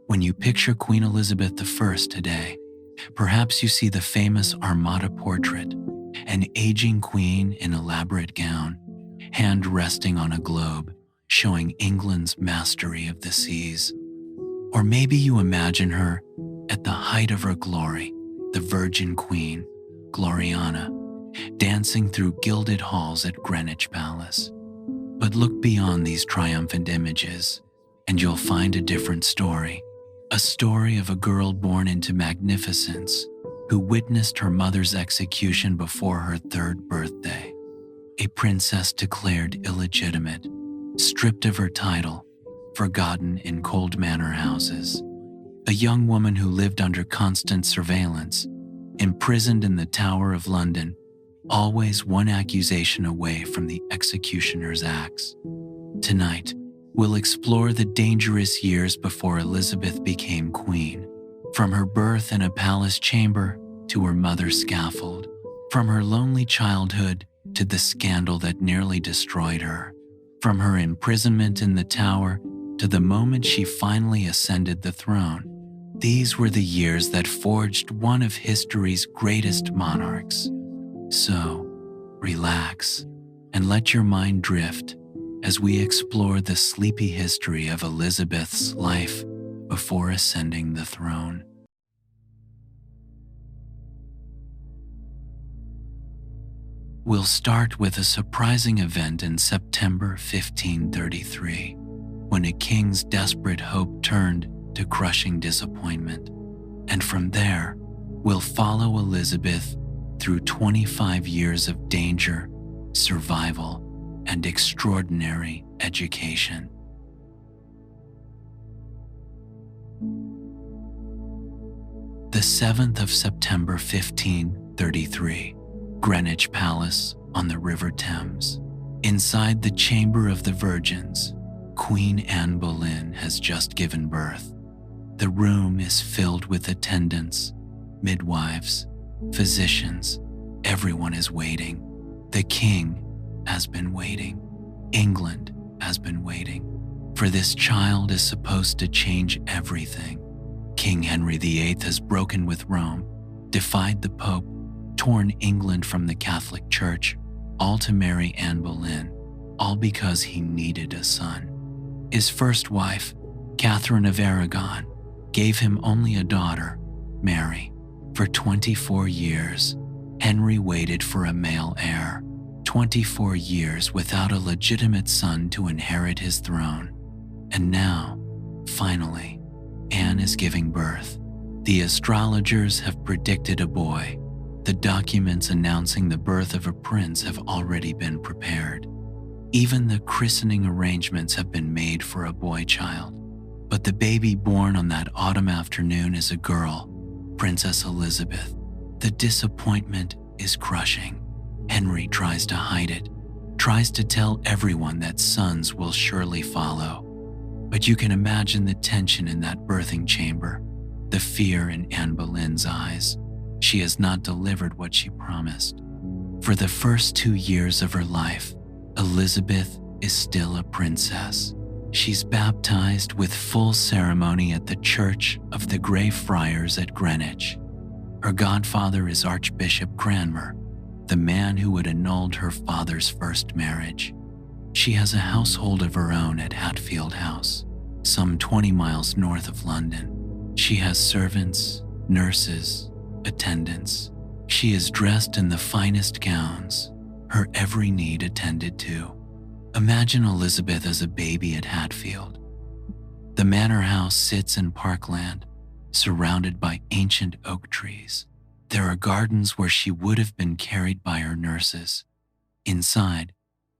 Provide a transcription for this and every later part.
When you picture Queen Elizabeth I today, perhaps you see the famous Armada Portrait, an aging queen in elaborate gown, hand resting on a globe, showing England's mastery of the seas. Or maybe you imagine her at the height of her glory, the Virgin Queen, Gloriana, dancing through gilded halls at Greenwich Palace. But look beyond these triumphant images, and you'll find a different story. A story of a girl born into magnificence who witnessed her mother's execution before her 3rd birthday. A princess declared illegitimate, stripped of her title, forgotten in cold manor houses. A young woman who lived under constant surveillance, imprisoned in the Tower of London, always one accusation away from the executioner's axe. Tonight, we'll explore the dangerous years before Elizabeth became queen, from her birth in a palace chamber to her mother's scaffold, from her lonely childhood to the scandal that nearly destroyed her, from her imprisonment in the Tower to the moment she finally ascended the throne. These were the years that forged one of history's greatest monarchs. So, relax and let your mind drift as we explore the sleepy history of Elizabeth's life before ascending the throne. We'll start with a surprising event in September 1533, when a king's desperate hope turned to crushing disappointment. And from there, we'll follow Elizabeth through 25 years of danger, survival, and extraordinary education. The 7th of September 1533, Greenwich Palace on the River Thames. Inside the Chamber of the Virgins, Queen Anne Boleyn has just given birth. The room is filled with attendants, midwives, physicians. Everyone is waiting. The king has been waiting. England has been waiting. For this child is supposed to change everything. King Henry VIII has broken with Rome, defied the Pope, torn England from the Catholic Church, all to marry Anne Boleyn, all because he needed a son. His first wife, Catherine of Aragon, gave him only a daughter, Mary. For 24 years, Henry waited for a male heir, 24 years without a legitimate son to inherit his throne. And now, finally, Anne is giving birth. The astrologers have predicted a boy. The documents announcing the birth of a prince have already been prepared. Even the christening arrangements have been made for a boy child. But the baby born on that autumn afternoon is a girl, Princess Elizabeth. The disappointment is crushing. Henry tries to hide it, tries to tell everyone that sons will surely follow. But you can imagine the tension in that birthing chamber, the fear in Anne Boleyn's eyes. She has not delivered what she promised. For the first 2 years of her life, Elizabeth is still a princess. She's baptized with full ceremony at the Church of the Grey Friars at Greenwich. Her godfather is Archbishop Cranmer, the man who had annulled her father's first marriage. She has a household of her own at Hatfield House, some 20 miles north of London. She has servants, nurses, attendants. She is dressed in the finest gowns, her every need attended to. Imagine Elizabeth as a baby at Hatfield. The manor house sits in parkland, surrounded by ancient oak trees. There are gardens where she would have been carried by her nurses. Inside,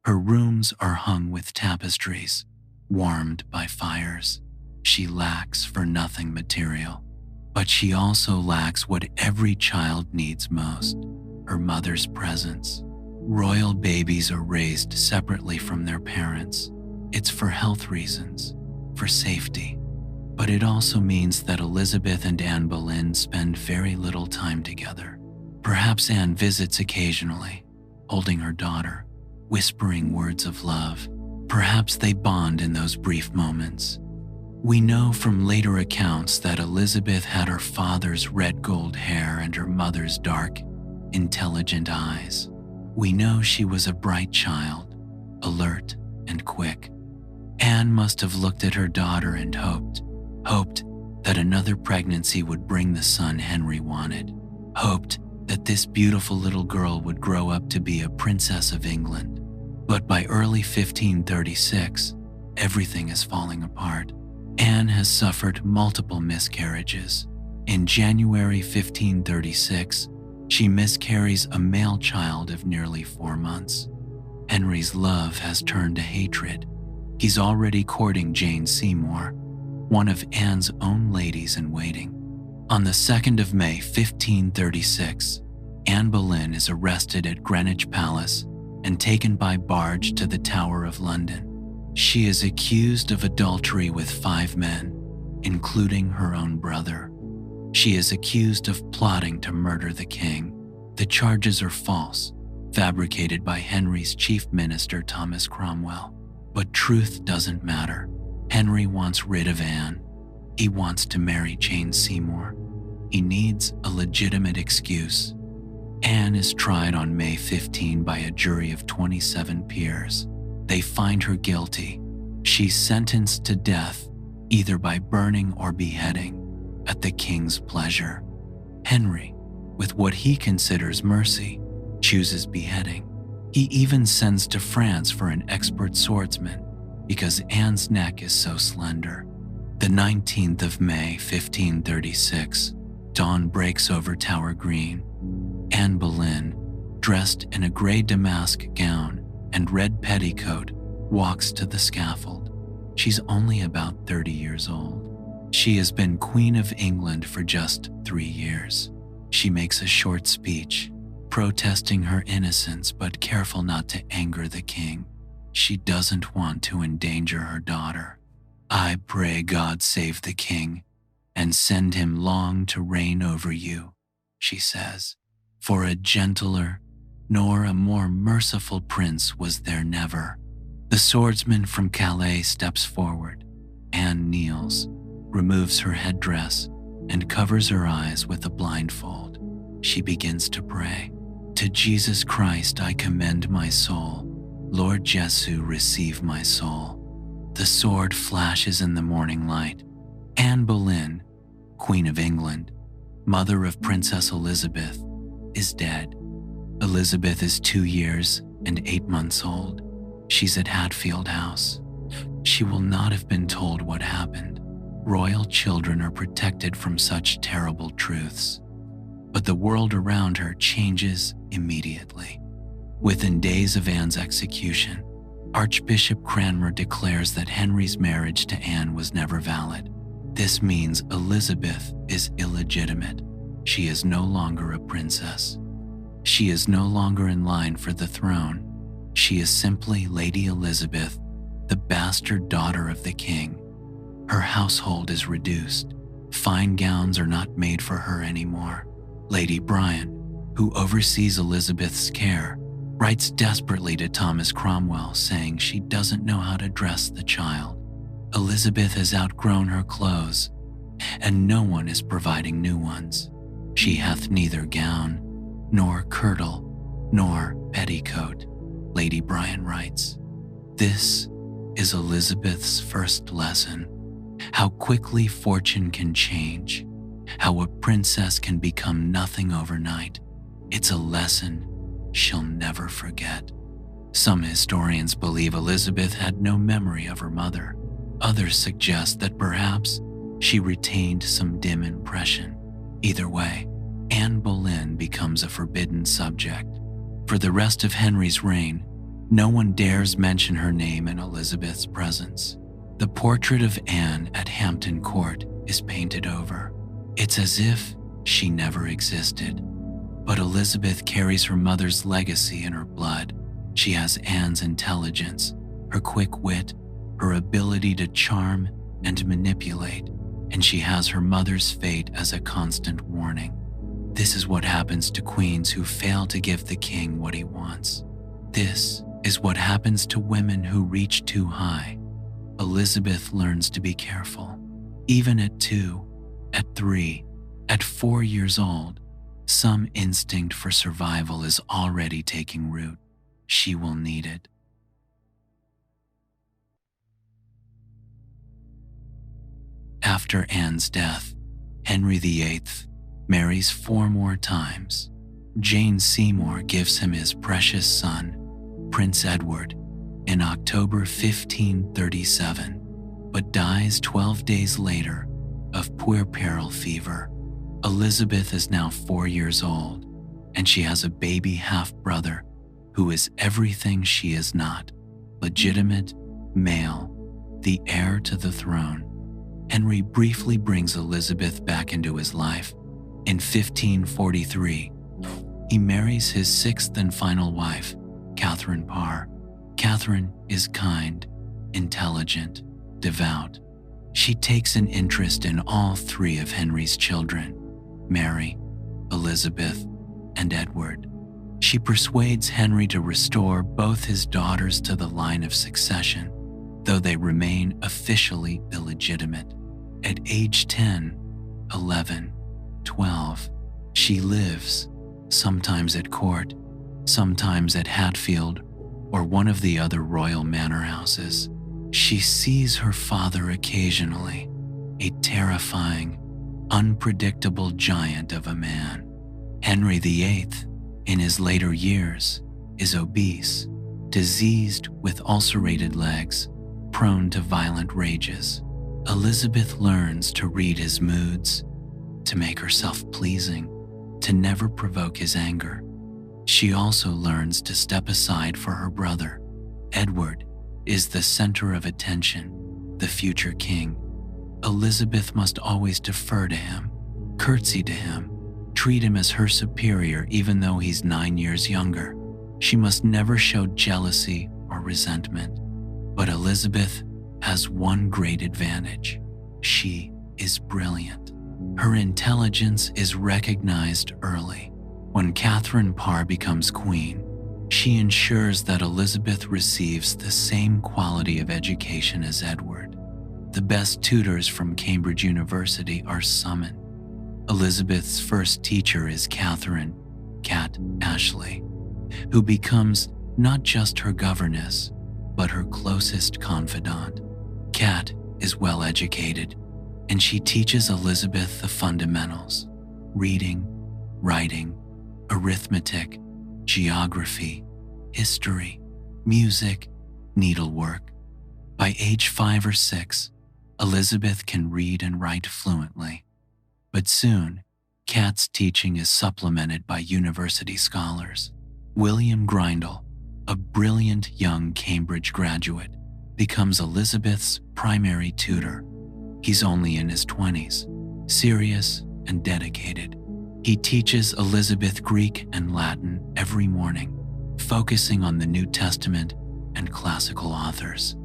her rooms are hung with tapestries, warmed by fires. She lacks for nothing material, but she also lacks what every child needs most, her mother's presence. Royal babies are raised separately from their parents. It's for health reasons, for safety. But it also means that Elizabeth and Anne Boleyn spend very little time together. Perhaps Anne visits occasionally, holding her daughter, whispering words of love. Perhaps they bond in those brief moments. We know from later accounts that Elizabeth had her father's red gold hair and her mother's dark, intelligent eyes. We know she was a bright child, alert and quick. Anne must have looked at her daughter and hoped that another pregnancy would bring the son Henry wanted, hoped that this beautiful little girl would grow up to be a princess of England. But by early 1536, everything is falling apart. Anne has suffered multiple miscarriages. In January 1536, she miscarries a male child of nearly 4 months. Henry's love has turned to hatred. He's already courting Jane Seymour, one of Anne's own ladies-in-waiting. On the 2nd of May 1536, Anne Boleyn is arrested at Greenwich Palace and taken by barge to the Tower of London. She is accused of adultery with 5 men, including her own brother. She is accused of plotting to murder the king. The charges are false, fabricated by Henry's chief minister Thomas Cromwell. But truth doesn't matter. Henry wants rid of Anne. He wants to marry Jane Seymour. He needs a legitimate excuse. Anne is tried on May 15 by a jury of 27 peers. They find her guilty. She's sentenced to death, either by burning or beheading, at the king's pleasure. Henry, with what he considers mercy, chooses beheading. He even sends to France for an expert swordsman because Anne's neck is so slender. The 19th of May, 1536, dawn breaks over Tower Green. Anne Boleyn, dressed in a gray damask gown and red petticoat, walks to the scaffold. She's only about 30 years old. She has been Queen of England for just 3 years. She makes a short speech, protesting her innocence but careful not to anger the king. She doesn't want to endanger her daughter. "I pray God save the king and send him long to reign over you," she says. "For a gentler nor a more merciful prince was there never." The swordsman from Calais steps forward. Anne kneels, removes her headdress, and covers her eyes with a blindfold. She begins to pray. "To Jesus Christ I commend my soul. Lord Jesu, receive my soul." The sword flashes in the morning light. Anne Boleyn, Queen of England, mother of Princess Elizabeth, is dead. Elizabeth is 2 years and 8 months old. She's at Hatfield House. She will not have been told what happened. Royal children are protected from such terrible truths. But the world around her changes immediately. Within days of Anne's execution, Archbishop Cranmer declares that Henry's marriage to Anne was never valid. This means Elizabeth is illegitimate. She is no longer a princess. She is no longer in line for the throne. She is simply Lady Elizabeth, the bastard daughter of the king. Her household is reduced. Fine gowns are not made for her anymore. Lady Bryant, who oversees Elizabeth's care, writes desperately to Thomas Cromwell saying she doesn't know how to dress the child. Elizabeth has outgrown her clothes, and no one is providing new ones. She hath neither gown, nor kirtle, nor petticoat, Lady Bryant writes. This is Elizabeth's first lesson. How quickly fortune can change. How a princess can become nothing overnight. It's a lesson she'll never forget. Some historians believe Elizabeth had no memory of her mother. Others suggest that perhaps she retained some dim impression. Either way, Anne Boleyn becomes a forbidden subject. For the rest of Henry's reign, no one dares mention her name in Elizabeth's presence. The portrait of Anne at Hampton Court is painted over. It's as if she never existed. But Elizabeth carries her mother's legacy in her blood. She has Anne's intelligence, her quick wit, her ability to charm and manipulate, and she has her mother's fate as a constant warning. This is what happens to queens who fail to give the king what he wants. This is what happens to women who reach too high. Elizabeth learns to be careful. Even at 2, at 3, at 4 years old, some instinct for survival is already taking root. She will need it. After Anne's death, Henry VIII marries 4 more times. Jane Seymour gives him his precious son, Prince Edward, in October 1537, but dies 12 days later of puerperal fever. Elizabeth is now 4 years old, and she has a baby half-brother who is everything she is not: legitimate, male, the heir to the throne. Henry briefly brings Elizabeth back into his life. In 1543, he marries his 6th and final wife, Catherine Parr. Catherine is kind, intelligent, devout. She takes an interest in all 3 of Henry's children, Mary, Elizabeth, and Edward. She persuades Henry to restore both his daughters to the line of succession, though they remain officially illegitimate. At age 10, 11, 12, she lives, sometimes at court, sometimes at Hatfield or one of the other royal manor houses. She sees her father occasionally, a terrifying, unpredictable giant of a man. Henry VIII, in his later years, is obese, diseased with ulcerated legs, prone to violent rages. Elizabeth learns to read his moods, to make herself pleasing, to never provoke his anger. She also learns to step aside for her brother. Edward is the center of attention, the future king. Elizabeth must always defer to him, curtsy to him, treat him as her superior even though he's 9 years younger. She must never show jealousy or resentment. But Elizabeth has one great advantage. She is brilliant. Her intelligence is recognized early. When Catherine Parr becomes queen, she ensures that Elizabeth receives the same quality of education as Edward. The best tutors from Cambridge University are summoned. Elizabeth's first teacher is Catherine "Cat" Ashley, who becomes not just her governess, but her closest confidant. Cat is well educated, and she teaches Elizabeth the fundamentals: reading, writing, arithmetic, geography, history, music, needlework. By age 5 or 6, Elizabeth can read and write fluently. But soon, Cat's teaching is supplemented by university scholars. William Grindal, a brilliant young Cambridge graduate, becomes Elizabeth's primary tutor. He's only in his 20s, serious and dedicated. He teaches Elizabeth Greek and Latin every morning, focusing on the New Testament and classical authors.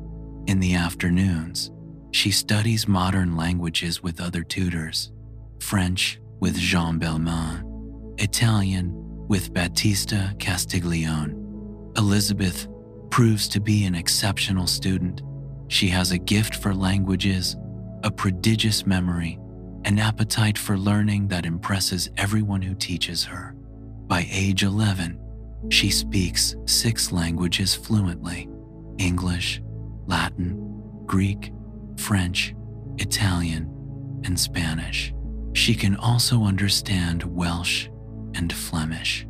In the afternoons, she studies modern languages with other tutors: French with Jean Belmont, Italian with Battista Castiglione. Elizabeth proves to be an exceptional student. She has a gift for languages, a prodigious memory, an appetite for learning that impresses everyone who teaches her. By age 11, she speaks 6 languages fluently: English, Latin, Greek, French, Italian, and Spanish. She can also understand Welsh and Flemish.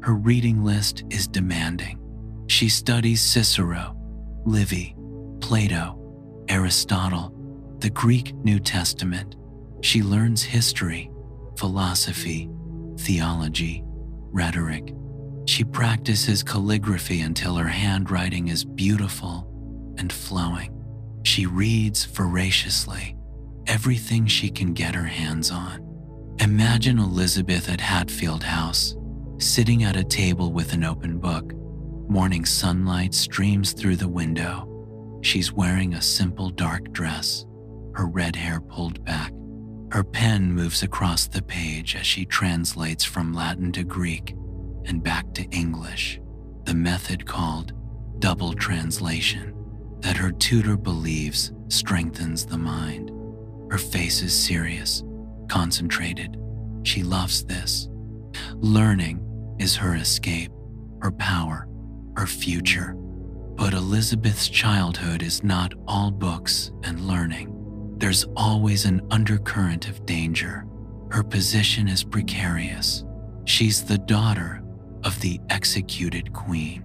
Her reading list is demanding. She studies Cicero, Livy, Plato, Aristotle, the Greek New Testament. She learns history, philosophy, theology, rhetoric. She practices calligraphy until her handwriting is beautiful and flowing. She reads voraciously, everything she can get her hands on. Imagine Elizabeth at Hatfield House, sitting at a table with an open book. Morning sunlight streams through the window. She's wearing a simple dark dress, her red hair pulled back. Her pen moves across the page as she translates from Latin to Greek and back to English, the method called double translation. that her tutor believes strengthens the mind. Her face is serious, concentrated. She loves this. Learning is her escape, her power, her future. But Elizabeth's childhood is not all books and learning. There's always an undercurrent of danger. Her position is precarious. She's the daughter of the executed queen.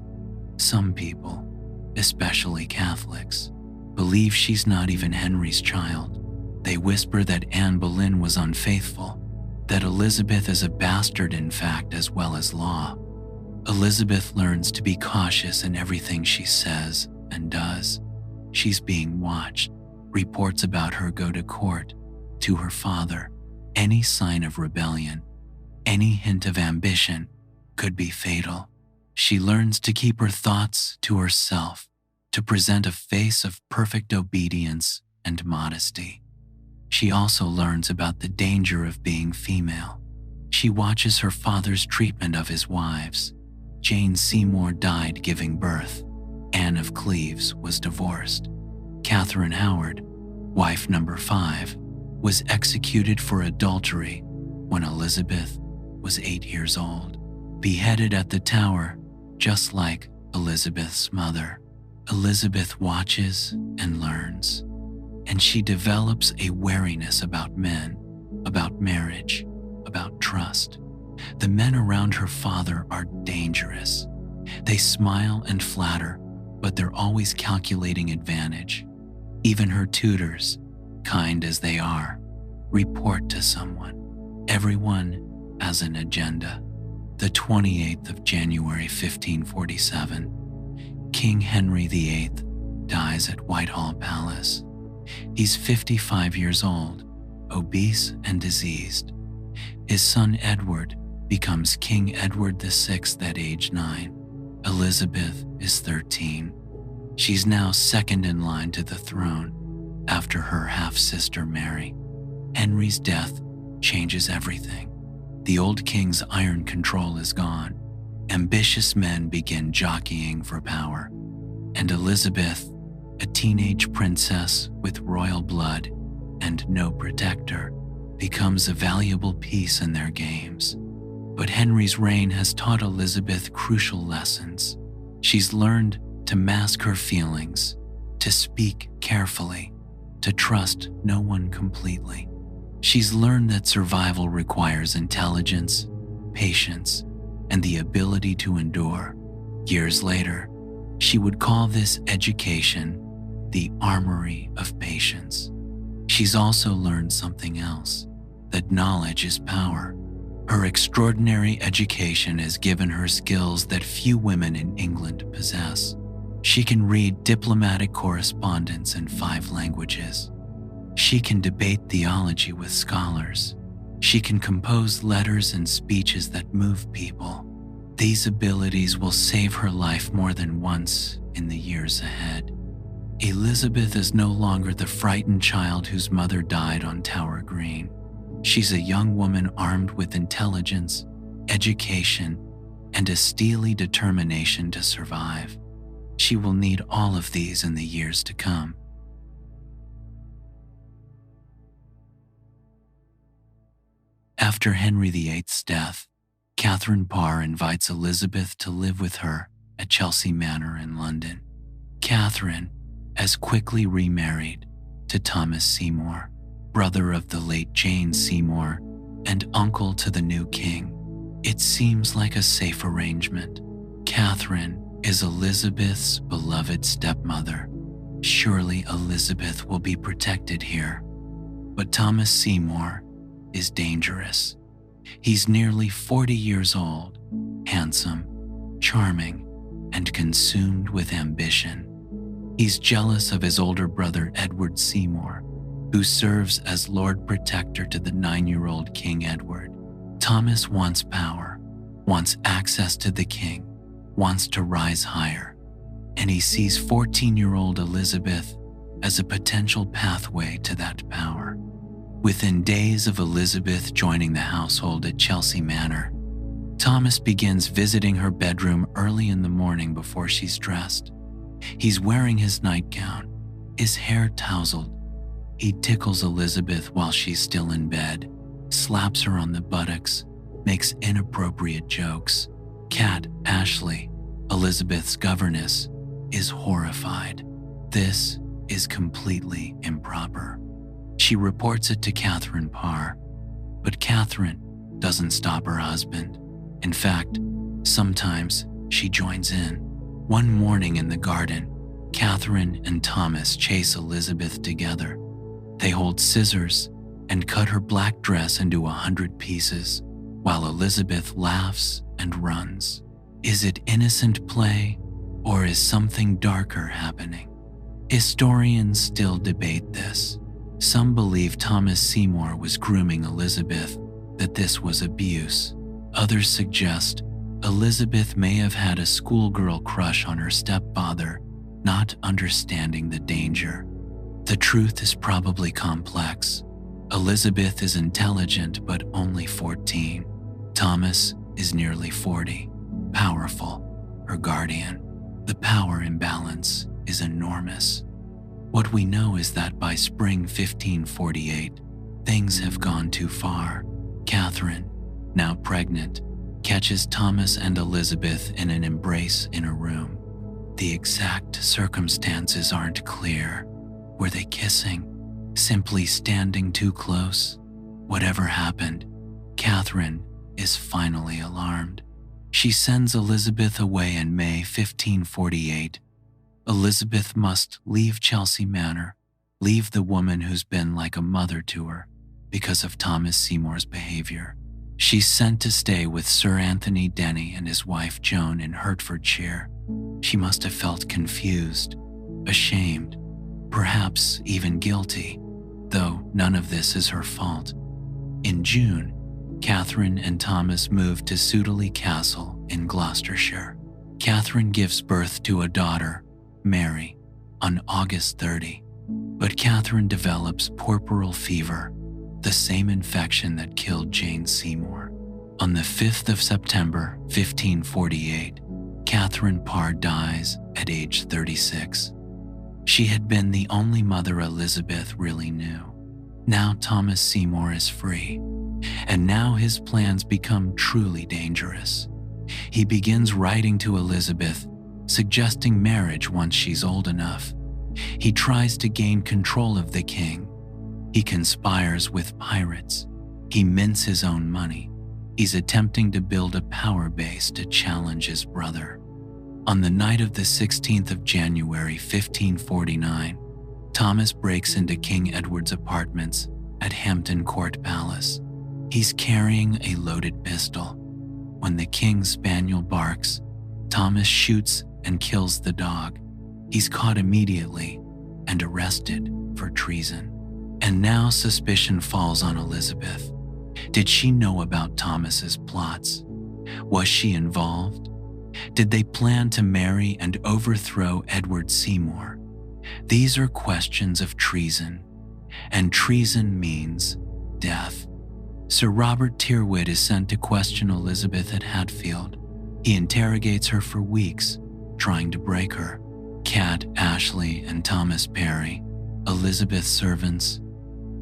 Some people, especially Catholics, believe she's not even Henry's child. They whisper that Anne Boleyn was unfaithful, that Elizabeth is a bastard in fact as well as law. Elizabeth learns to be cautious in everything she says and does. She's being watched. Reports about her go to court, to her father. Any sign of rebellion, any hint of ambition could be fatal. She learns to keep her thoughts to herself, to present a face of perfect obedience and modesty. She also learns about the danger of being female. She watches her father's treatment of his wives. Jane Seymour died giving birth. Anne of Cleves was divorced. Catherine Howard, wife number 5, was executed for adultery when Elizabeth was 8 years old, beheaded at the Tower, just like Elizabeth's mother. Elizabeth watches and learns, and she develops a wariness about men, about marriage, about trust. The men around her father are dangerous. They smile and flatter, but they're always calculating advantage. Even her tutors, kind as they are, report to someone. Everyone has an agenda. The 28th of January 1547, King Henry VIII dies at Whitehall Palace. He's 55 years old, obese and diseased. His son Edward becomes King Edward VI at age 9. Elizabeth is 13. She's now second in line to the throne after her half-sister Mary. Henry's death changes everything. The old king's iron control is gone. Ambitious men begin jockeying for power. And Elizabeth, a teenage princess with royal blood and no protector, becomes a valuable piece in their games. But Henry's reign has taught Elizabeth crucial lessons. She's learned to mask her feelings, to speak carefully, to trust no one completely. She's learned that survival requires intelligence, patience, and the ability to endure. Years later, she would call this education the armory of patience. She's also learned something else, that knowledge is power. Her extraordinary education has given her skills that few women in England possess. She can read diplomatic correspondence in 5 languages. She can debate theology with scholars. She can compose letters and speeches that move people. These abilities will save her life more than once in the years ahead. Elizabeth is no longer the frightened child whose mother died on Tower Green. She's a young woman armed with intelligence, education, and a steely determination to survive. She will need all of these in the years to come. After Henry VIII's death, Catherine Parr invites Elizabeth to live with her at Chelsea Manor in London. Catherine has quickly remarried to Thomas Seymour, brother of the late Jane Seymour and uncle to the new king. It seems like a safe arrangement. Catherine is Elizabeth's beloved stepmother. Surely Elizabeth will be protected here. But Thomas Seymour is dangerous. He's nearly 40 years old, handsome, charming, and consumed with ambition. He's jealous of his older brother Edward Seymour, who serves as Lord Protector to the 9-year-old King Edward. Thomas wants power, wants access to the king, wants to rise higher, and he sees 14-year-old Elizabeth as a potential pathway to that power. Within days of Elizabeth joining the household at Chelsea Manor, Thomas begins visiting her bedroom early in the morning before she's dressed. He's wearing his nightgown, his hair tousled. He tickles Elizabeth while she's still in bed, slaps her on the buttocks, makes inappropriate jokes. Cat Ashley, Elizabeth's governess, is horrified. This is completely improper. She reports it to Catherine Parr, but Catherine doesn't stop her husband. In fact, sometimes she joins in. One morning in the garden, Catherine and Thomas chase Elizabeth together. They hold scissors and cut her black dress into 100 pieces, while Elizabeth laughs and runs. Is it innocent play, or is something darker happening? Historians still debate this. Some believe Thomas Seymour was grooming Elizabeth, that this was abuse. Others suggest Elizabeth may have had a schoolgirl crush on her stepfather, not understanding the danger. The truth is probably complex. Elizabeth is intelligent but only 14. Thomas is nearly 40, powerful, her guardian. The power imbalance is enormous. What we know is that by spring 1548, things have gone too far. Catherine, now pregnant, catches Thomas and Elizabeth in an embrace in a room. The exact circumstances aren't clear. Were they kissing? Simply standing too close? Whatever happened, Catherine is finally alarmed. She sends Elizabeth away in May 1548. Elizabeth must leave Chelsea Manor, leave the woman who's been like a mother to her because of Thomas Seymour's behavior. She's sent to stay with Sir Anthony Denny and his wife Joan in Hertfordshire. She must have felt confused, ashamed, perhaps even guilty, though none of this is her fault. In June, Catherine and Thomas moved to Sudeley Castle in Gloucestershire. Catherine gives birth to a daughter, Mary, on August 30, but Catherine develops puerperal fever, the same infection that killed Jane Seymour. On the 5th of September, 1548, Catherine Parr dies at age 36. She had been the only mother Elizabeth really knew. Now Thomas Seymour is free, and now his plans become truly dangerous. He begins writing to Elizabeth, suggesting marriage once she's old enough. He tries to gain control of the king. He conspires with pirates. He mints his own money. He's attempting to build a power base to challenge his brother. On the night of the 16th of January 1549, Thomas breaks into King Edward's apartments at Hampton Court Palace. He's carrying a loaded pistol. When the king's spaniel barks, Thomas shoots and kills the dog. He's caught immediately and arrested for treason. And now suspicion falls on Elizabeth. Did she know about Thomas's plots? Was she involved? Did they plan to marry and overthrow Edward Seymour? These are questions of treason, and treason means death. Sir Robert Tyrwhitt is sent to question Elizabeth at Hatfield. He interrogates her for weeks, trying to break her. Cat Ashley and Thomas Parry, Elizabeth's servants,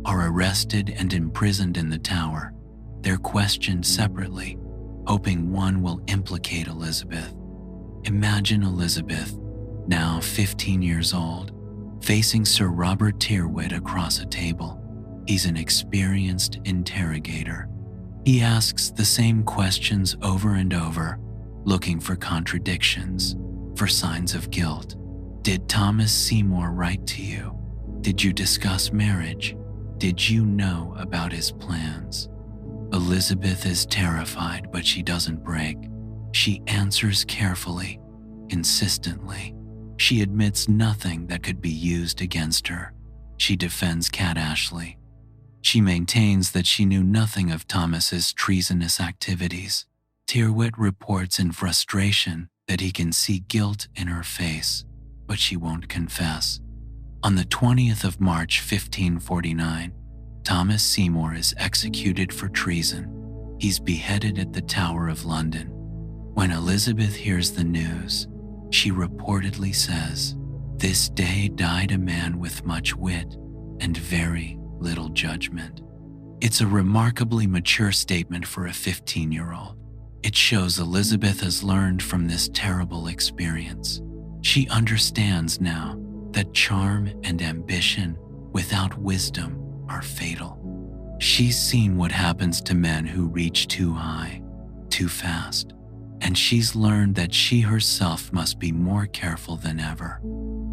are arrested and imprisoned in the Tower. They're questioned separately, hoping one will implicate Elizabeth. Imagine Elizabeth, now 15 years old, facing Sir Robert Tyrwhitt across a table. He's an experienced interrogator. He asks the same questions over and over, looking for contradictions, for signs of guilt. Did Thomas Seymour write to you? Did you discuss marriage? Did you know about his plans? Elizabeth is terrified, but she doesn't break. She answers carefully, insistently. She admits nothing that could be used against her. She defends Cat Ashley. She maintains that she knew nothing of Thomas's treasonous activities. Tyrwhitt reports in frustration that he can see guilt in her face, but she won't confess. On the 20th of March 1549, Thomas Seymour is executed for treason. He's beheaded at the Tower of London. When Elizabeth hears the news, She reportedly says, "This day died a man with much wit and very little judgment." It's a remarkably mature statement for a 15-year-old. It shows Elizabeth has learned from this terrible experience. She understands now that charm and ambition without wisdom are fatal. She's seen what happens to men who reach too high, too fast, and she's learned that she herself must be more careful than ever.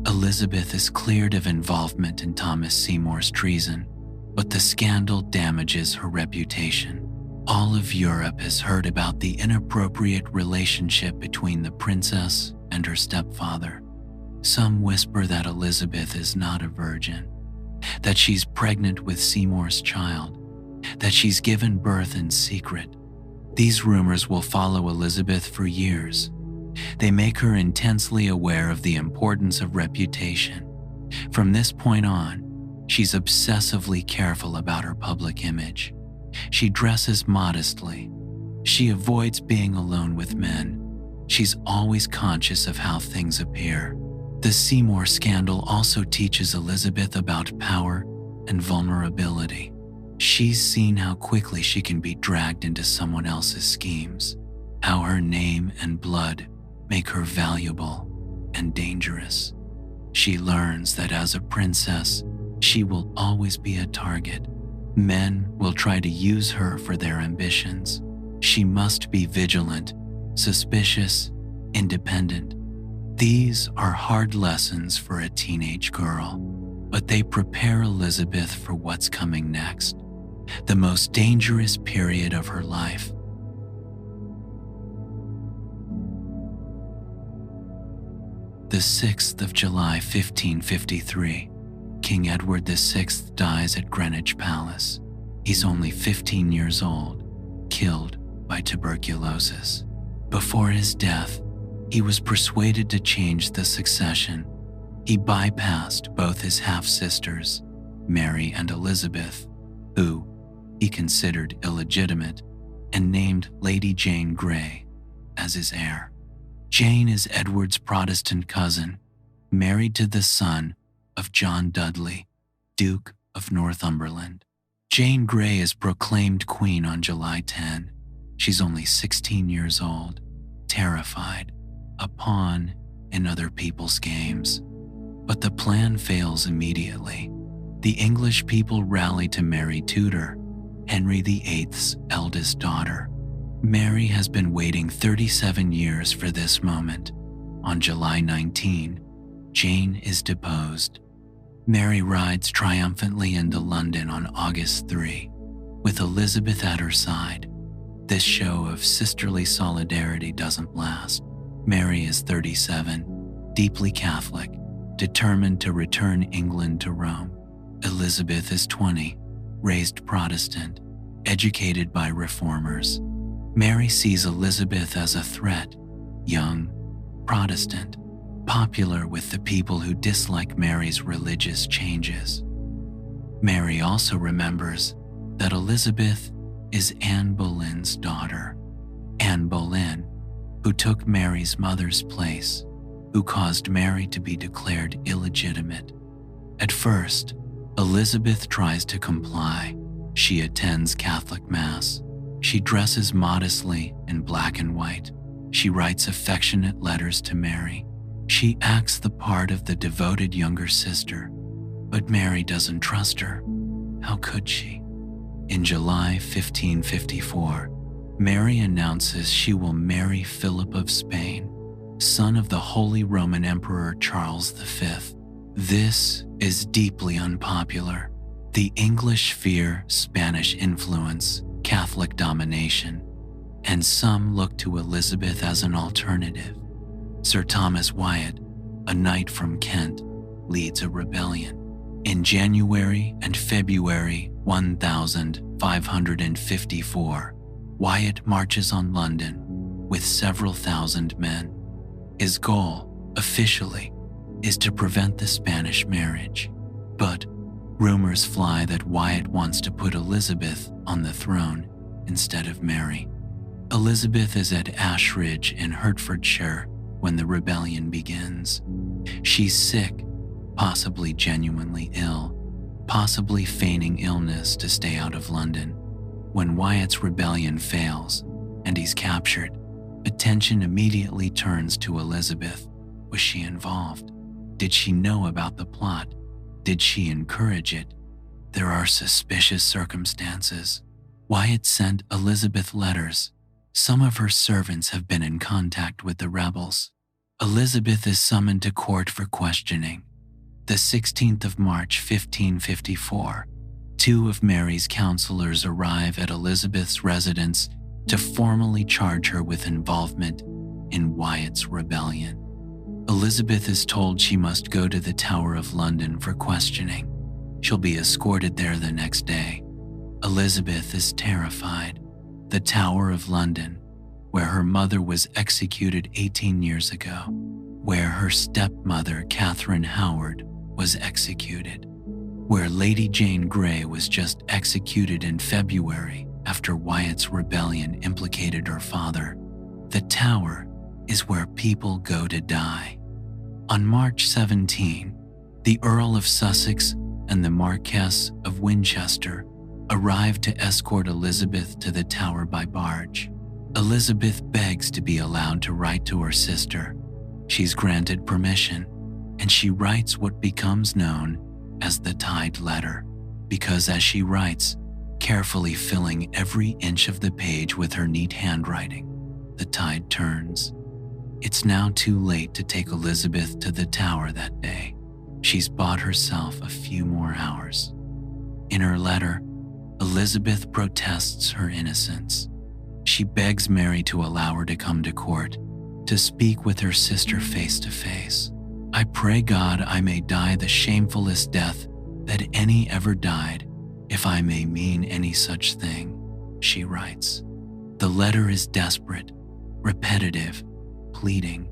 Elizabeth is cleared of involvement in Thomas Seymour's treason, but the scandal damages her reputation. All of Europe has heard about the inappropriate relationship between the princess and her stepfather. Some whisper that Elizabeth is not a virgin, that she's pregnant with Seymour's child, that she's given birth in secret. These rumors will follow Elizabeth for years. They make her intensely aware of the importance of reputation. From this point on, she's obsessively careful about her public image. She dresses modestly. She avoids being alone with men. She's always conscious of how things appear. The Seymour scandal also teaches Elizabeth about power and vulnerability. She's seen how quickly she can be dragged into someone else's schemes, how her name and blood make her valuable and dangerous. She learns that as a princess, she will always be a target. Men will try to use her for their ambitions. She must be vigilant, suspicious, independent. These are hard lessons for a teenage girl, but they prepare Elizabeth for what's coming next, the most dangerous period of her life. The 6th of July, 1553. King Edward VI dies at Greenwich Palace. He's only 15 years old, killed by tuberculosis. Before his death, he was persuaded to change the succession. He bypassed both his half-sisters, Mary and Elizabeth, who he considered illegitimate, and named Lady Jane Grey as his heir. Jane is Edward's Protestant cousin, married to the son of John Dudley, Duke of Northumberland. Jane Grey is proclaimed queen on July 10. She's only 16 years old, terrified, a pawn in other people's games. But the plan fails immediately. The English people rally to Mary Tudor, Henry VIII's eldest daughter. Mary has been waiting 37 years for this moment. On July 19, Jane is deposed. Mary rides triumphantly into London on August 3, with Elizabeth at her side. This show of sisterly solidarity doesn't last. Mary is 37, deeply Catholic, determined to return England to Rome. Elizabeth is 20, raised Protestant, educated by reformers. Mary sees Elizabeth as a threat, young, Protestant, popular with the people who dislike Mary's religious changes. Mary also remembers that Elizabeth is Anne Boleyn's daughter. Anne Boleyn, who took Mary's mother's place, who caused Mary to be declared illegitimate. At first, Elizabeth tries to comply. She attends Catholic Mass. She dresses modestly in black and white. She writes affectionate letters to Mary. She acts the part of the devoted younger sister, but Mary doesn't trust her. How could she? In July 1554, Mary announces she will marry Philip of Spain, son of the Holy Roman Emperor Charles V. This is deeply unpopular. The English fear Spanish influence, Catholic domination, and some look to Elizabeth as an alternative. Sir Thomas Wyatt, a knight from Kent, leads a rebellion. In January and February 1554, Wyatt marches on London with several thousand men. His goal, officially, is to prevent the Spanish marriage. But rumors fly that Wyatt wants to put Elizabeth on the throne instead of Mary. Elizabeth is at Ashridge in Hertfordshire when the rebellion begins. She's sick, possibly genuinely ill, possibly feigning illness to stay out of London. When Wyatt's rebellion fails and he's captured, attention immediately turns to Elizabeth. Was she involved? Did she know about the plot? Did she encourage it? There are suspicious circumstances. Wyatt sent Elizabeth letters. Some of her servants have been in contact with the rebels. Elizabeth is summoned to court for questioning. The 16th of March, 1554, two of Mary's counselors arrive at Elizabeth's residence to formally charge her with involvement in Wyatt's rebellion. Elizabeth is told she must go to the Tower of London for questioning. She'll be escorted there the next day. Elizabeth is terrified. The Tower of London, where her mother was executed 18 years ago, where her stepmother, Catherine Howard, was executed, where Lady Jane Grey was just executed in February after Wyatt's rebellion implicated her father. The Tower is where people go to die. On March 17, the Earl of Sussex and the Marquess of Winchester arrived to escort Elizabeth to the Tower by barge. Elizabeth begs to be allowed to write to her sister. She's granted permission, and she writes what becomes known as the Tide Letter, because as she writes, carefully filling every inch of the page with her neat handwriting, the tide turns. It's now too late to take Elizabeth to the Tower that day. She's bought herself a few more hours. In her letter, Elizabeth protests her innocence. She begs Mary to allow her to come to court, to speak with her sister face to face. I pray God I may die the shamefullest death that any ever died, if I may mean any such thing, she writes. The letter is desperate, repetitive, pleading.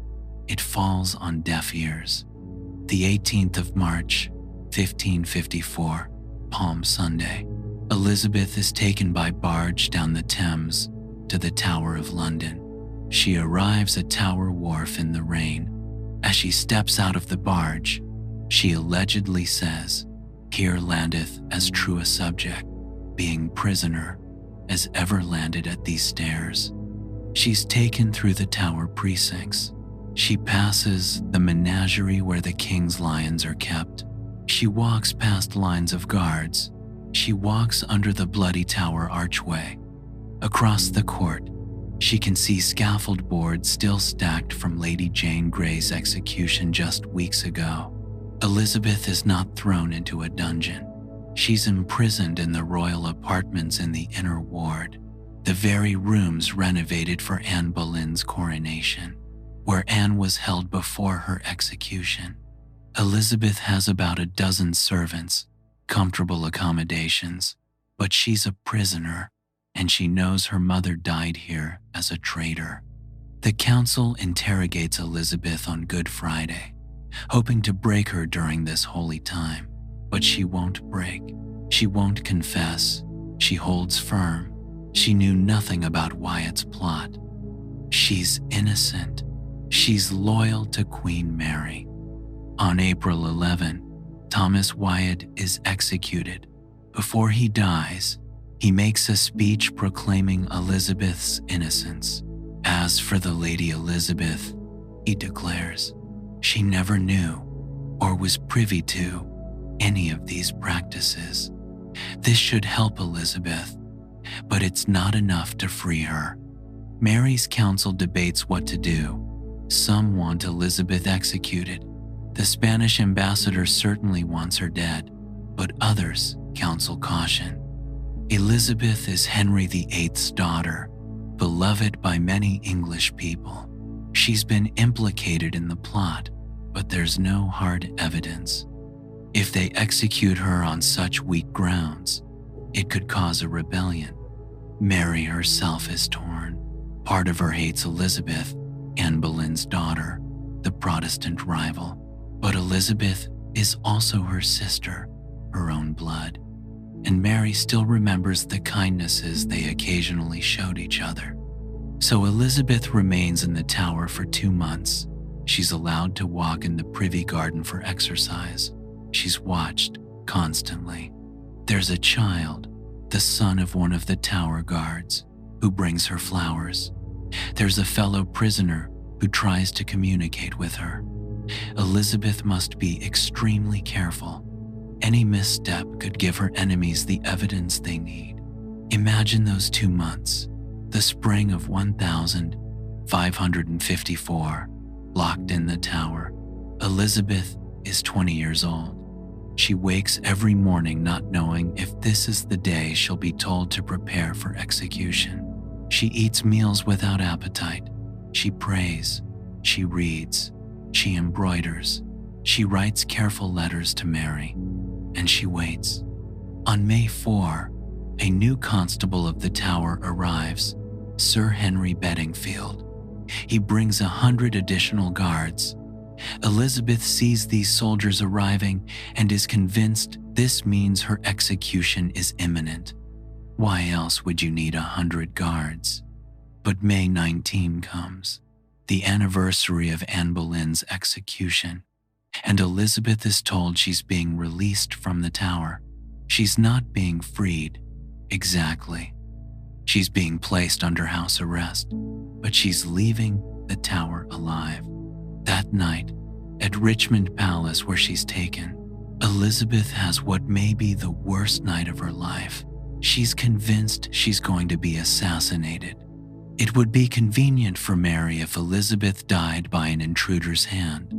It falls on deaf ears. The 18th of March, 1554, Palm Sunday, Elizabeth is taken by barge down the Thames to the Tower of London. She arrives at Tower Wharf in the rain. As she steps out of the barge, she allegedly says, "Here landeth as true a subject, being prisoner, as ever landed at these stairs." She's taken through the Tower precincts. She passes the menagerie where the king's lions are kept. She walks past lines of guards. She walks under the bloody Tower archway. Across the court, she can see scaffold boards still stacked from Lady Jane Grey's execution just weeks ago. Elizabeth is not thrown into a dungeon. She's imprisoned in the royal apartments in the inner ward, the very rooms renovated for Anne Boleyn's coronation, where Anne was held before her execution. Elizabeth has about a dozen servants, comfortable accommodations, but she's a prisoner, and she knows her mother died here as a traitor. The council interrogates Elizabeth on Good Friday, hoping to break her during this holy time, but she won't break. She won't confess. She holds firm. She knew nothing about Wyatt's plot. She's innocent. She's loyal to Queen Mary. On April 11, Thomas Wyatt is executed. Before he dies, he makes a speech proclaiming Elizabeth's innocence. As for the Lady Elizabeth, he declares, she never knew or was privy to any of these practices. This should help Elizabeth, but it's not enough to free her. Mary's council debates what to do. Some want Elizabeth executed. The Spanish ambassador certainly wants her dead, but others counsel caution. Elizabeth is Henry VIII's daughter, beloved by many English people. She's been implicated in the plot, but there's no hard evidence. If they execute her on such weak grounds, it could cause a rebellion. Mary herself is torn. Part of her hates Elizabeth, Anne Boleyn's daughter, the Protestant rival. But Elizabeth is also her sister, her own blood. And Mary still remembers the kindnesses they occasionally showed each other. So Elizabeth remains in the Tower for 2 months. She's allowed to walk in the privy garden for exercise. She's watched constantly. There's a child, the son of one of the tower guards, who brings her flowers. There's a fellow prisoner who tries to communicate with her. Elizabeth must be extremely careful. Any misstep could give her enemies the evidence they need. Imagine those 2 months, the spring of 1554, locked in the tower. Elizabeth is 20 years old. She wakes every morning not knowing if this is the day she'll be told to prepare for execution. She eats meals without appetite. She prays. She reads. She embroiders. She writes careful letters to Mary. And she waits. On May 4, a new constable of the tower arrives, Sir Henry Bedingfield. He brings 100 additional guards. Elizabeth sees these soldiers arriving and is convinced this means her execution is imminent. Why else would you need 100 guards? But May 19 comes, the anniversary of Anne Boleyn's execution, and Elizabeth is told she's being released from the tower. She's not being freed, exactly. She's being placed under house arrest, but she's leaving the tower alive. That night, at Richmond Palace where she's taken, Elizabeth has what may be the worst night of her life. She's convinced she's going to be assassinated. It would be convenient for Mary if Elizabeth died by an intruder's hand,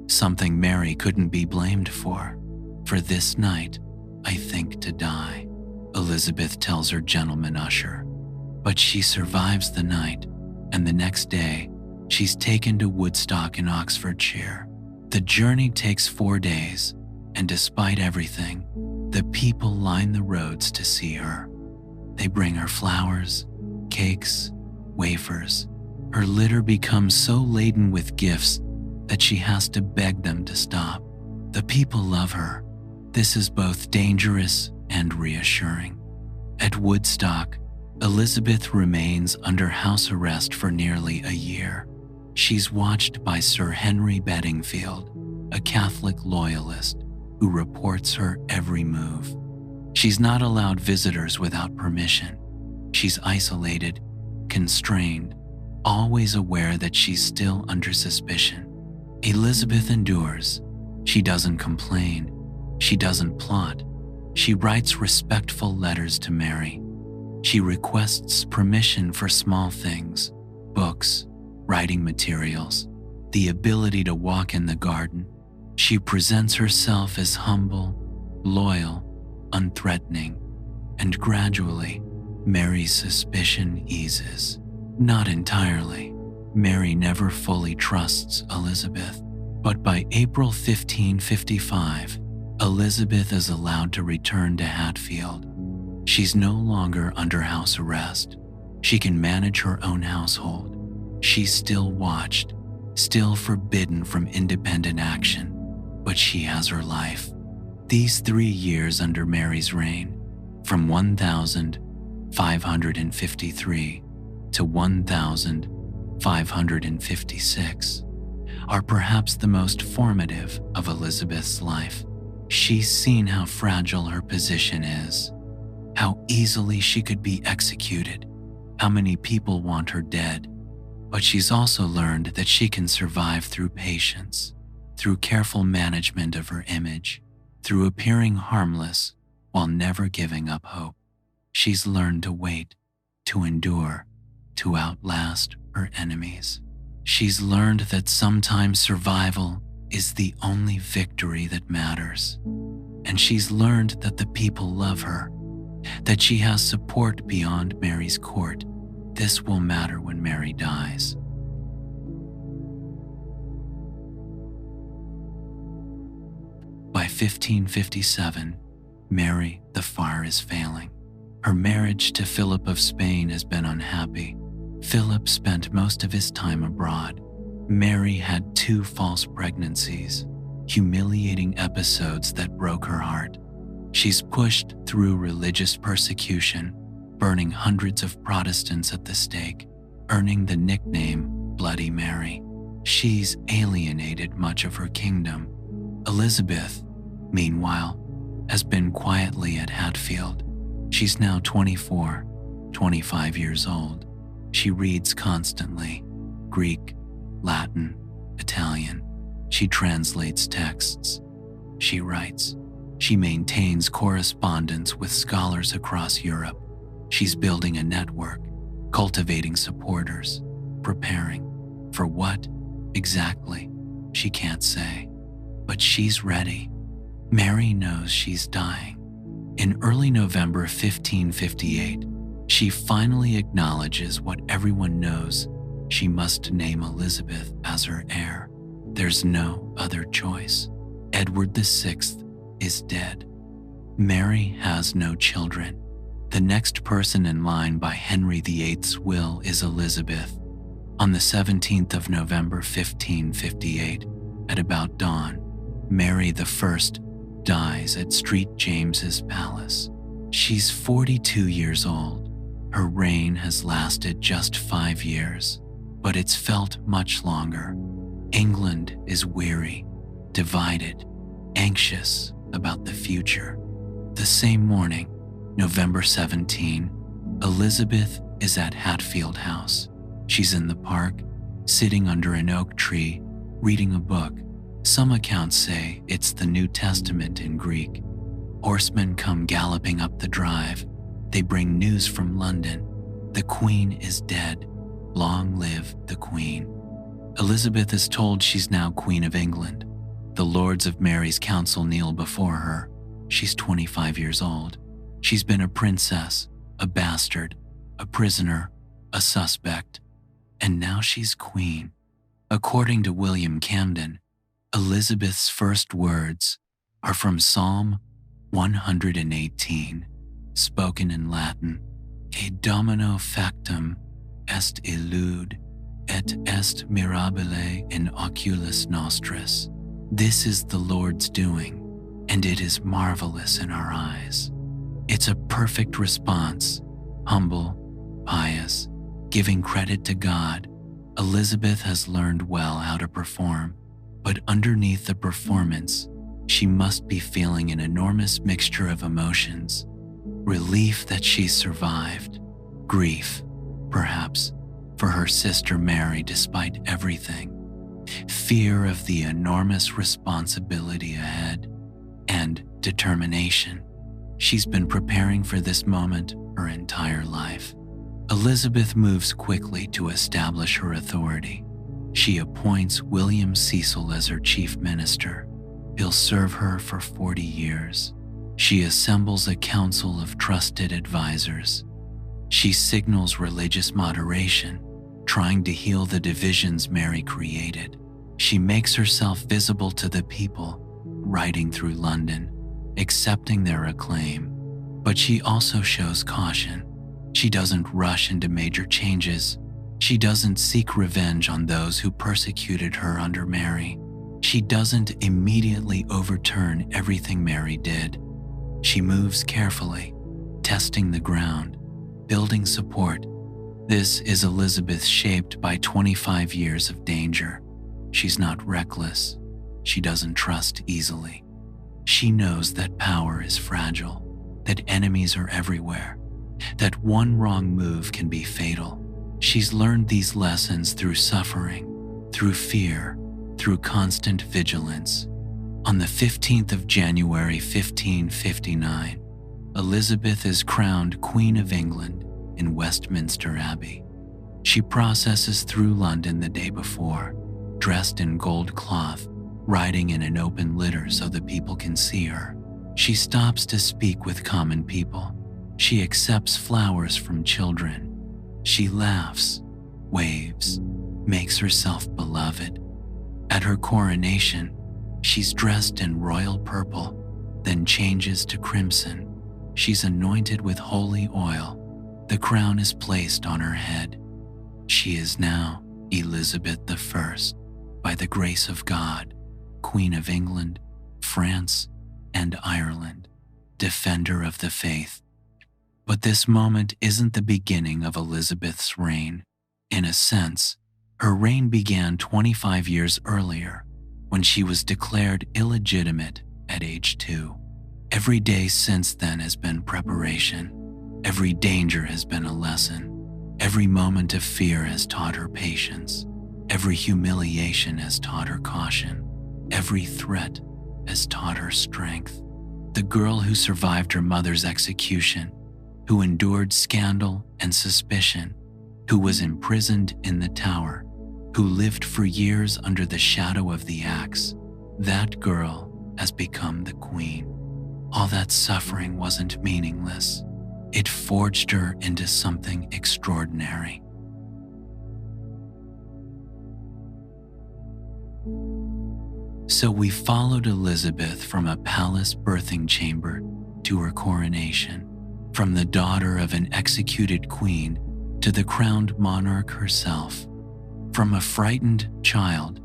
something Mary couldn't be blamed for. For this night, I think to die, Elizabeth tells her gentleman usher. But she survives the night, and the next day, she's taken to Woodstock in Oxfordshire. The journey takes 4 days, and despite everything, the people line the roads to see her. They bring her flowers, cakes, wafers. Her litter becomes so laden with gifts that she has to beg them to stop. The people love her. This is both dangerous and reassuring. At Woodstock, Elizabeth remains under house arrest for nearly a year. She's watched by Sir Henry Bedingfield, a Catholic loyalist who reports her every move. She's not allowed visitors without permission. She's isolated, constrained, always aware that she's still under suspicion. Elizabeth endures. She doesn't complain. She doesn't plot. She writes respectful letters to Mary. She requests permission for small things, books, writing materials, the ability to walk in the garden. She presents herself as humble, loyal, unthreatening, and gradually, Mary's suspicion eases. Not entirely. Mary never fully trusts Elizabeth, but by April 1555, Elizabeth is allowed to return to Hatfield. She's no longer under house arrest. She can manage her own household. She's still watched, still forbidden from independent action, but she has her life. These 3 years under Mary's reign, from 1553 to 1556, are perhaps the most formative of Elizabeth's life. She's seen how fragile her position is, how easily she could be executed, how many people want her dead. But she's also learned that she can survive through patience, through careful management of her image, through appearing harmless while never giving up hope. She's learned to wait, to endure, to outlast her enemies. She's learned that sometimes survival is the only victory that matters. And she's learned that the people love her, that she has support beyond Mary's court. This will matter when Mary dies. By 1557, Mary, the fire is failing. Her marriage to Philip of Spain has been unhappy. Philip spent most of his time abroad. Mary had 2 false pregnancies, humiliating episodes that broke her heart. She's pushed through religious persecution, burning hundreds of Protestants at the stake, earning the nickname Bloody Mary. She's alienated much of her kingdom. Elizabeth, meanwhile, has been quietly at Hatfield. She's now 24, 25 years old. She reads constantly: Greek, Latin, Italian. She translates texts. She writes. She maintains correspondence with scholars across Europe. She's building a network, cultivating supporters, preparing. For what exactly? She can't say. But she's ready. Mary knows she's dying. In early November 1558, she finally acknowledges what everyone knows: she must name Elizabeth as her heir. There's no other choice. Edward VI is dead. Mary has no children. The next person in line by Henry VIII's will is Elizabeth. On the 17th of November 1558, at about dawn, Mary I dies at St. James's Palace. She's 42 years old. Her reign has lasted just 5 years, but it's felt much longer. England is weary, divided, anxious about the future. The same morning, November 17, Elizabeth is at Hatfield House. She's in the park, sitting under an oak tree, reading a book. Some accounts say it's the New Testament in Greek. Horsemen come galloping up the drive. They bring news from London. The Queen is dead. Long live the Queen. Elizabeth is told she's now Queen of England. The Lords of Mary's Council kneel before her. She's 25 years old. She's been a princess, a bastard, a prisoner, a suspect, and now she's queen. According to William Camden, Elizabeth's first words are from Psalm 118, spoken in Latin: E domino factum est illud, et est mirabile in oculis nostris. This is the Lord's doing, and it is marvelous in our eyes. It's a perfect response, humble, pious, giving credit to God. Elizabeth has learned well how to perform, but underneath the performance, she must be feeling an enormous mixture of emotions: relief that she's survived, grief, perhaps, for her sister Mary despite everything, fear of the enormous responsibility ahead, and determination. She's been preparing for this moment her entire life. Elizabeth moves quickly to establish her authority. She appoints William Cecil as her chief minister. He'll serve her for 40 years. She assembles a council of trusted advisors. She signals religious moderation, trying to heal the divisions Mary created. She makes herself visible to the people, riding through London, accepting their acclaim. But she also shows caution. She doesn't rush into major changes. She doesn't seek revenge on those who persecuted her under Mary. She doesn't immediately overturn everything Mary did. She moves carefully, testing the ground, building support. This is Elizabeth shaped by 25 years of danger. She's not reckless. She doesn't trust easily. She knows that power is fragile, that enemies are everywhere, that one wrong move can be fatal. She's learned these lessons through suffering, through fear, through constant vigilance. On the 15th of January 1559, Elizabeth is crowned Queen of England in Westminster Abbey. She processes through London the day before, dressed in gold cloth, riding in an open litter so the people can see her. She stops to speak with common people. She accepts flowers from children. She laughs, waves, makes herself beloved. At her coronation, she's dressed in royal purple, then changes to crimson. She's anointed with holy oil. The crown is placed on her head. She is now Elizabeth I, by the grace of God, Queen of England, France, and Ireland, defender of the faith. But this moment isn't the beginning of Elizabeth's reign. In a sense, Her reign began 25 years earlier when she was declared illegitimate at age 2. Every day since then has been preparation. Every danger has been a lesson. Every moment of fear has taught her patience. Every humiliation has taught her caution. Every threat has taught her strength. The girl who survived her mother's execution, who endured scandal and suspicion, who was imprisoned in the tower, who lived for years under the shadow of the axe, that girl has become the queen. All that suffering wasn't meaningless. It forged her into something extraordinary. So we followed Elizabeth from a palace birthing chamber to her coronation, from the daughter of an executed queen to the crowned monarch herself, from a frightened child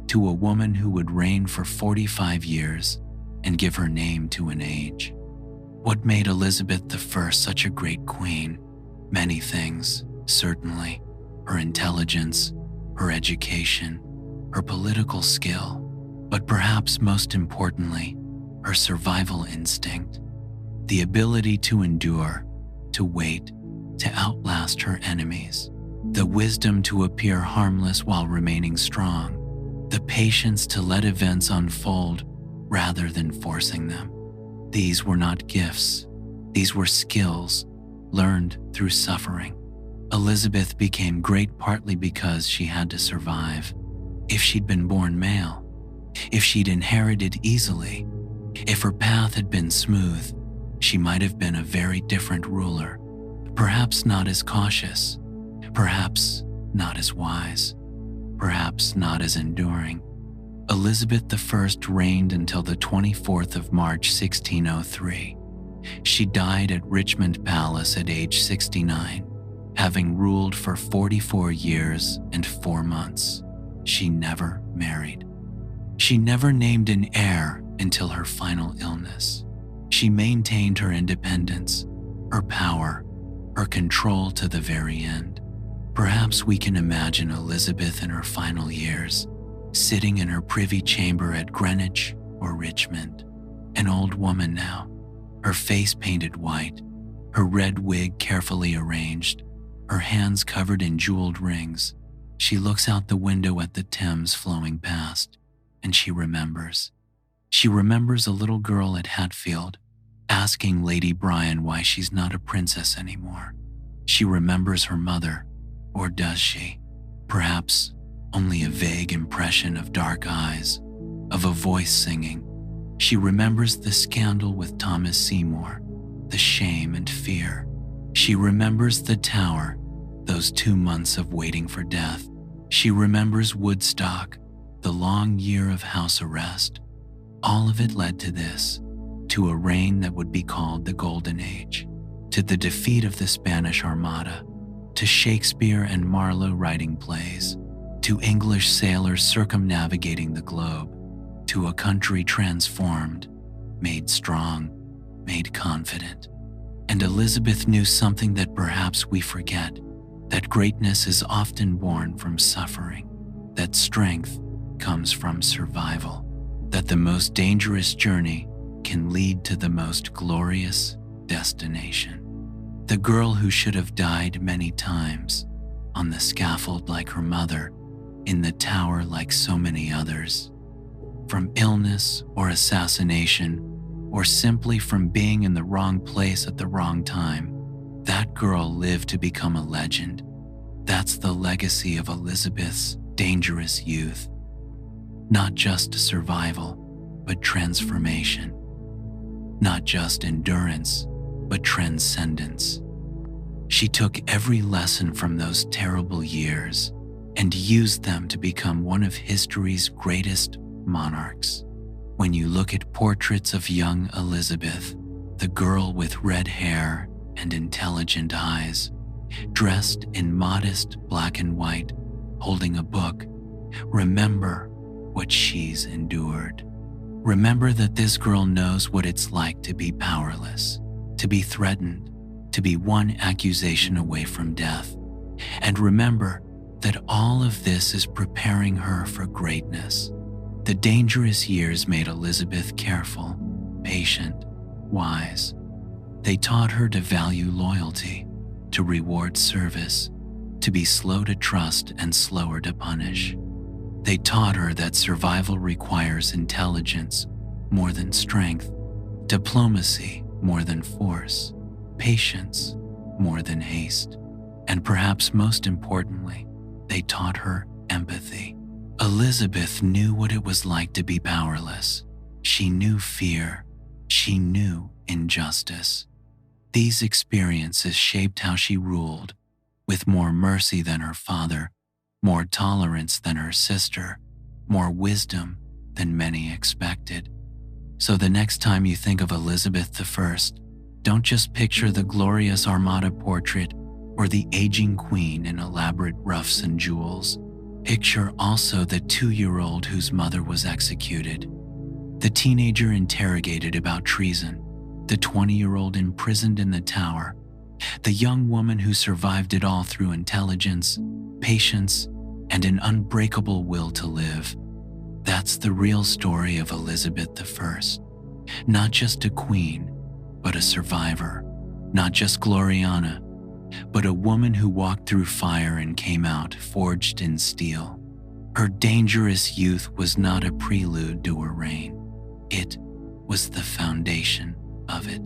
to a woman who would reign for 45 years and give her name to an age. What made Elizabeth I such a great queen? Many things, certainly. Her intelligence, her education, her political skill, but perhaps most importantly, her survival instinct, the ability to endure, to wait, to outlast her enemies, the wisdom to appear harmless while remaining strong, the patience to let events unfold rather than forcing them. These were not gifts. These were skills learned through suffering. Elizabeth became great partly because she had to survive. If she'd been born male, if she'd inherited easily, if her path had been smooth, she might have been a very different ruler, perhaps not as cautious, perhaps not as wise, perhaps not as enduring. Elizabeth I reigned until the 24th of March 1603. She died at Greenwich Palace at age 69, having ruled for 44 years and 4 months. She never married. She never named an heir until her final illness. She maintained her independence, her power, her control to the very end. Perhaps we can imagine Elizabeth in her final years, sitting in her privy chamber at Greenwich or Richmond, an old woman now, her face painted white, her red wig carefully arranged, her hands covered in jeweled rings. She looks out the window at the Thames flowing past, and she remembers. She remembers a little girl at Hatfield, asking Lady Bryan why she's not a princess anymore. She remembers her mother, or does she? Perhaps only a vague impression of dark eyes, of a voice singing. She remembers the scandal with Thomas Seymour, the shame and fear. She remembers the Tower, those 2 months of waiting for death. She remembers Woodstock, the long year of house arrest. All of it led to this, to a reign that would be called the Golden Age, to the defeat of the Spanish Armada, to Shakespeare and Marlowe writing plays, to English sailors circumnavigating the globe, to a country transformed, made strong, made confident. And Elizabeth knew something that perhaps we forget, that greatness is often born from suffering, that strength comes from survival, that the most dangerous journey can lead to the most glorious destination. The girl who should have died many times, on the scaffold like her mother, in the tower like so many others, from illness or assassination, or simply from being in the wrong place at the wrong time, that girl lived to become a legend. That's the legacy of Elizabeth's dangerous youth. Not just survival, but transformation. Not just endurance, but transcendence. She took every lesson from those terrible years and used them to become one of history's greatest monarchs. When you look at portraits of young Elizabeth, the girl with red hair and intelligent eyes, dressed in modest black and white, holding a book, remember what she's endured. Remember that this girl knows what it's like to be powerless, to be threatened, to be one accusation away from death. And remember that all of this is preparing her for greatness. The dangerous years made Elizabeth careful, patient, wise. They taught her to value loyalty, to reward service, to be slow to trust and slower to punish. They taught her that survival requires intelligence more than strength, diplomacy more than force, patience more than haste, and perhaps most importantly, they taught her empathy. Elizabeth knew what it was like to be powerless. She knew fear. She knew injustice. These experiences shaped how she ruled, with more mercy than her father, more tolerance than her sister, more wisdom than many expected. So the next time you think of Elizabeth I, don't just picture the glorious Armada portrait or the aging queen in elaborate ruffs and jewels. Picture also the 2-year-old whose mother was executed, the teenager interrogated about treason, the 20-year-old imprisoned in the tower, the young woman who survived it all through intelligence, patience, and an unbreakable will to live. That's the real story of Elizabeth I. Not just a queen, but a survivor. Not just Gloriana, but a woman who walked through fire and came out forged in steel. Her dangerous youth was not a prelude to her reign. It was the foundation of it.